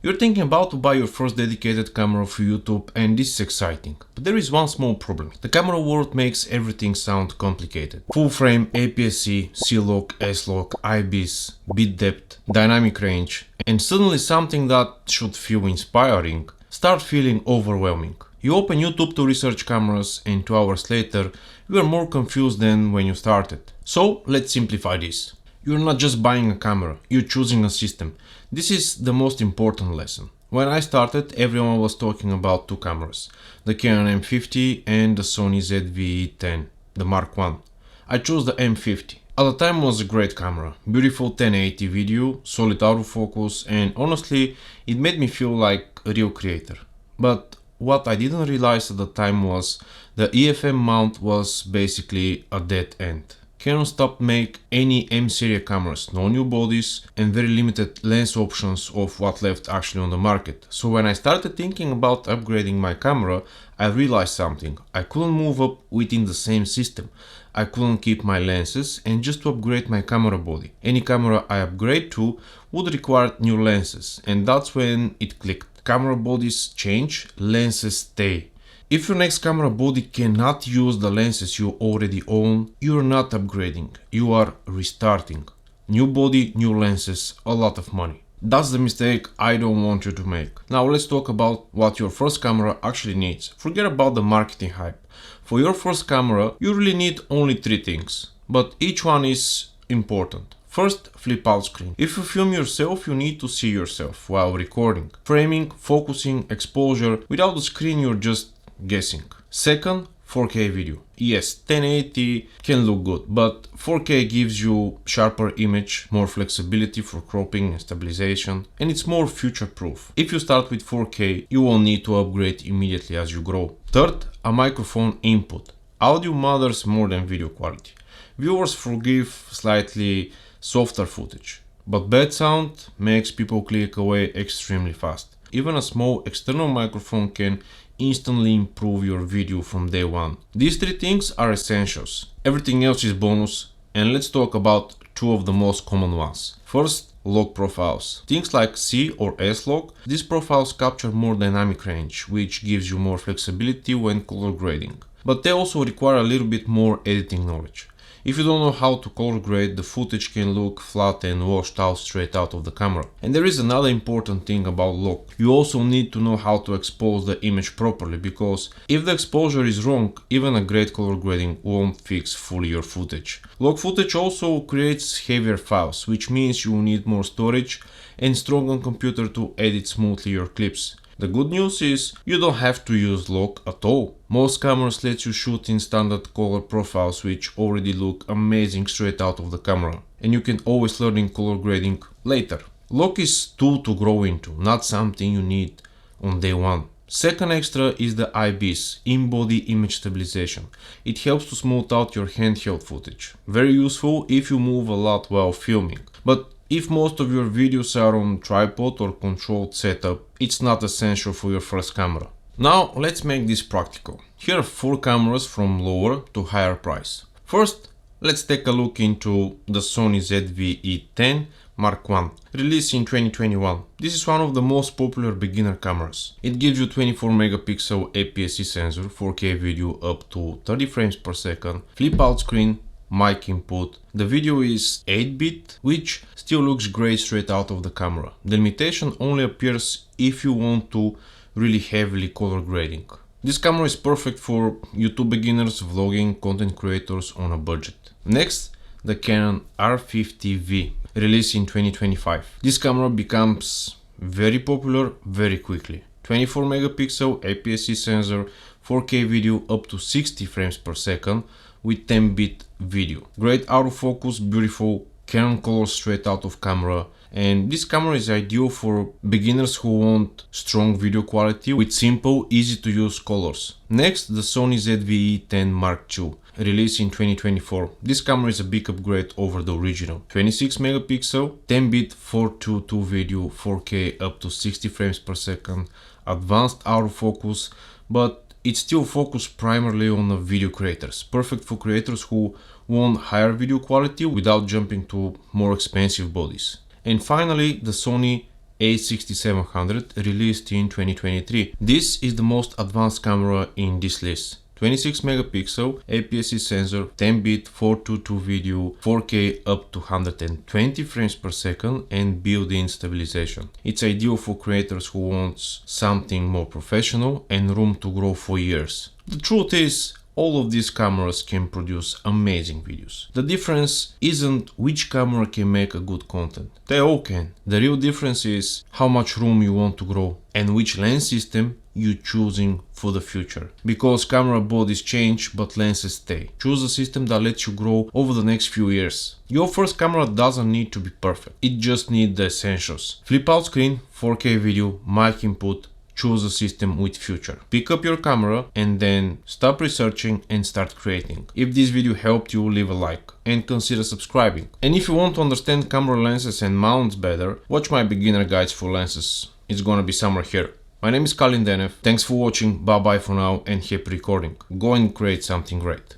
You're thinking about to buy your first dedicated camera for YouTube, and this is exciting. But there is one small problem. The camera world makes everything sound complicated. Full frame, APS-C, C-Lock, S-Lock, IBIS, bit depth, dynamic range, and suddenly something that should feel inspiring start feeling overwhelming. You open YouTube to research cameras, and 2 hours later you are more confused than when you started. So let's simplify this. You're not just buying a camera, you're choosing a system. This is the most important lesson. When I started, everyone was talking about 2 cameras, the Canon M50 and the Sony ZV-E10, the Mark I. I chose the M50. At the time it was a great camera, beautiful 1080 video, solid autofocus, and honestly it made me feel like a real creator. But what I didn't realize at the time was the EFM mount was basically a dead end. Canon stopped make any M-series cameras, no new bodies and very limited lens options of what left actually on the market. So when I started thinking about upgrading my camera, I realized something. I couldn't move up within the same system. I couldn't keep my lenses and just to upgrade my camera body. Any camera I upgrade to would require new lenses, and that's when it clicked. Camera bodies change, lenses stay. If your next camera body cannot use the lenses you already own, you are not upgrading, you are restarting. New body, new lenses, a lot of money. That's the mistake I don't want you to make. Now let's talk about what your first camera actually needs. Forget about the marketing hype. For your first camera, you really need only 3 things, but each one is important. First, flip out screen. If you film yourself, you need to see yourself while recording. Framing, focusing, exposure. Without the screen, you're just guessing. Second, 4K video. Yes, 1080 can look good, but 4K gives you sharper image, more flexibility for cropping and stabilization, and it's more future-proof. If you start with 4K, you won't need to upgrade immediately as you grow. Third, a microphone input. Audio matters more than video quality. Viewers forgive slightly softer footage, but bad sound makes people click away extremely fast. Even a small external microphone can instantly improve your video from day one. These 3 things are essentials. Everything else is bonus, and let's talk about 2 of the most common ones. First, log profiles. Things like C or S log, these profiles capture more dynamic range, which gives you more flexibility when color grading. But they also require a little bit more editing knowledge. If you don't know how to color grade, the footage can look flat and washed out straight out of the camera. And there is another important thing about log. You also need to know how to expose the image properly, because if the exposure is wrong, even a great color grading won't fix fully your footage. Log footage also creates heavier files, which means you need more storage and stronger computer to edit smoothly your clips. The good news is you don't have to use log at all. Most cameras let you shoot in standard color profiles which already look amazing straight out of the camera, and you can always learn in color grading later. Log is tool to grow into, not something you need on day one. Second extra is the IBIS, in-body image stabilization. It helps to smooth out your handheld footage. Very useful if you move a lot while filming. But if most of your videos are on tripod or controlled setup, it's not essential for your first camera. Now let's make this practical. Here are 4 cameras from lower to higher price. First, let's take a look into the Sony ZV-E10 Mark I, released in 2021. This is one of the most popular beginner cameras. It gives you 24 megapixel APS-C sensor, 4K video up to 30 frames per second, flip out screen, mic input. The video is 8-bit, which still looks great straight out of the camera. The limitation only appears if you want to really heavily color grading. This camera is perfect for YouTube beginners, vlogging, content creators on a budget. Next, the Canon R50V, released in 2025. This camera becomes very popular very quickly. 24 megapixel APS-C sensor, 4K video up to 60 frames per second with 10-bit video. Great autofocus, beautiful Canon colors straight out of camera, and this camera is ideal for beginners who want strong video quality with simple, easy to use colors. Next, the Sony ZV-E10 Mark II, released in 2024. This camera is a big upgrade over the original. 26 megapixel, 10-bit 422 video, 4K up to 60 frames per second, advanced autofocus, but it's still focused primarily on the video creators. Perfect for creators who want higher video quality without jumping to more expensive bodies. And finally, the Sony A6700 released in 2023. This is the most advanced camera in this list. 26 megapixel APS-C sensor, 10-bit 422 video, 4K up to 120 frames per second, and built-in stabilization. It's ideal for creators who want something more professional and room to grow for years. The truth is, all of these cameras can produce amazing videos. The difference isn't which camera can make a good content. They all can. The real difference is how much room you want to grow and which lens system you're choosing for the future. Because camera bodies change but lenses stay. Choose a system that lets you grow over the next few years. Your first camera doesn't need to be perfect. It just needs the essentials. Flip out screen, 4K video, mic input. Choose a system with future. Pick up your camera and then stop researching and start creating. If this video helped you, leave a like and consider subscribing. And if you want to understand camera lenses and mounts better, watch my beginner guides for lenses. It's gonna be somewhere here. My name is Kalin Denev. Thanks for watching, bye bye for now and happy recording. Go and create something great.